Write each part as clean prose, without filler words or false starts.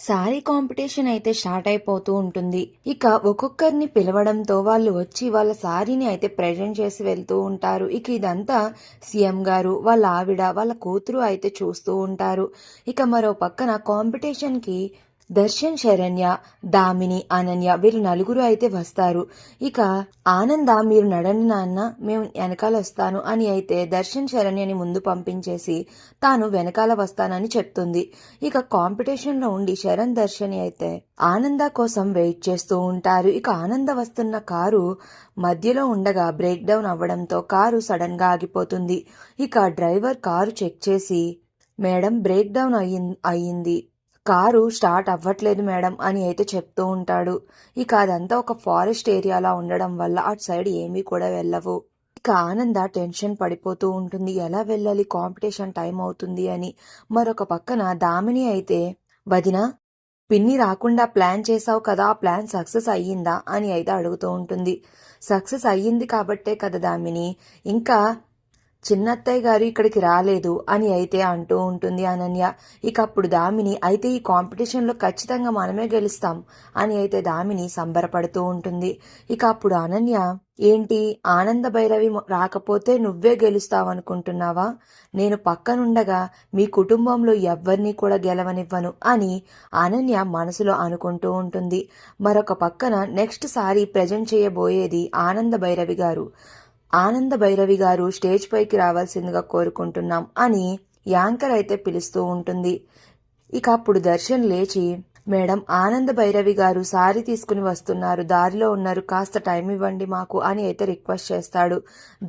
Sorry competition అయితే start అయిపోతూ ఉంటుంది. ఇక ఒక్కొక్కరిని పిలవడంతో వాళ్ళు వచ్చి వాళ్ళ సారీని అయితే ప్రెజెంట్ చేసి వెళ్తూ ఉంటారు. ఇక ఇదంతా సీఎం గారు, వాళ్ళ ఆవిడ, వాళ్ళ కూతురు అయితే చూస్తూ ఉంటారు. ఇక మరో పక్కన కాంపిటీషన్ కి దర్శన్, శరణ్య, దామిని, అనన్య వీళ్ళు నలుగురు అయితే వస్తారు. ఇక ఆనంద మీరు నడండి నాన్న, మేము వెనకాల వస్తాను అని అయితే దర్శన్ శరణ్యని ముందు పంపించేసి తాను వెనకాల వస్తానని చెప్తుంది. ఇక కాంపిటీషన్ లో ఉండి శరణ్, దర్శన్ అయితే ఆనంద కోసం వెయిట్ చేస్తూ ఉంటారు. ఇక ఆనంద వస్తున్న కారు మధ్యలో ఉండగా బ్రేక్ డౌన్ అవ్వడంతో కారు సడన్ గా ఆగిపోతుంది. ఇక డ్రైవర్ కారు చెక్ చేసి, మేడం బ్రేక్ డౌన్ అయ్యింది, కారు స్టార్ట్ అవ్వట్లేదు మేడం అని అయితే చెప్తూ ఉంటాడు. ఇక అదంతా ఒక ఫారెస్ట్ ఏరియాలా ఉండడం వల్ల అటు సైడ్ ఏమీ కూడా వెళ్ళవు. ఇక ఆనంద టెన్షన్ పడిపోతూ ఉంటుంది, ఎలా వెళ్ళాలి, కాంపిటీషన్ టైం అవుతుంది అని. మరొక పక్కన దామిని అయితే, వదిన పిన్ని రాకుండా ప్లాన్ చేసావు కదా, ఆ ప్లాన్ సక్సెస్ అయ్యిందా అని అయితే అడుగుతూ ఉంటుంది. సక్సెస్ అయ్యింది కాబట్టే కదా దామిని ఇంకా చిన్నత్తయ్య గారు ఇక్కడికి రాలేదు అని అయితే అంటూ ఉంటుంది అనన్య. ఇక అప్పుడు దామిని అయితే ఈ కాంపిటీషన్లో ఖచ్చితంగా మనమే గెలుస్తాం అని అయితే దామిని సంబరపడుతూ ఉంటుంది. ఇక అప్పుడు అనన్య, ఏంటి ఆనంద భైరవి రాకపోతే నువ్వే గెలుస్తావనుకుంటున్నావా, నేను పక్కనుండగా మీ కుటుంబంలో ఎవ్వరినీ కూడా గెలవనివ్వను అని అనన్య మనసులో అనుకుంటూ ఉంటుంది. మరొక పక్కన నెక్స్ట్ సారి ప్రజెంట్ చేయబోయేది ఆనంద భైరవి గారు. ఆనంద భైరవి గారు స్టేజ్ పైకి రావాల్సిందిగా కోరుకుంటున్నాం అని యాంకర్ అయితే పిలుస్తూ ఉంటుంది. ఇక అప్పుడు దర్శన్ లేచి, మేడం ఆనంద భైరవి గారు సారీ తీసుకుని వస్తున్నారు, దారిలో ఉన్నారు, కాస్త టైం ఇవ్వండి మాకు అని అయితే రిక్వెస్ట్ చేస్తాడు.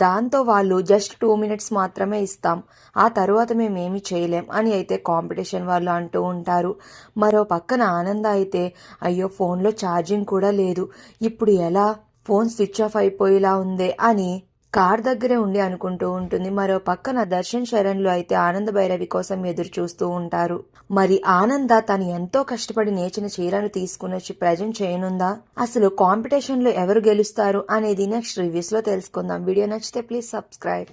దాంతో వాళ్ళు జస్ట్ 2 minutes మాత్రమే ఇస్తాం, ఆ తరువాత మేమేమి చేయలేం అని అయితే కాంపిటీషన్ వాళ్ళు అంటూ ఉంటారు. మరో పక్కన ఆనంద అయితే, అయ్యో ఫోన్లో ఛార్జింగ్ కూడా లేదు, ఇప్పుడు ఎలా, ఫోన్ స్విచ్ ఆఫ్ అయిపోయేలా ఉందే అని కార్ దగ్గరే ఉండి అనుకుంటూ ఉంటుంది. మరో పక్కన దర్శన్, శరణ్లు అయితే ఆనంద భైరవి కోసం ఎదురు చూస్తూ ఉంటారు. మరి ఆనంద తను ఎంతో కష్టపడి నేర్చిన చీరను తీసుకుని వచ్చి ప్రజెంట్ చేయనుందా, అసలు కాంపిటీషన్ లో ఎవరు గెలుస్తారు అనేది నెక్స్ట్ రివ్యూస్ లో తెలుసుకుందాం. వీడియో నచ్చితే ప్లీజ్ సబ్స్క్రైబ్.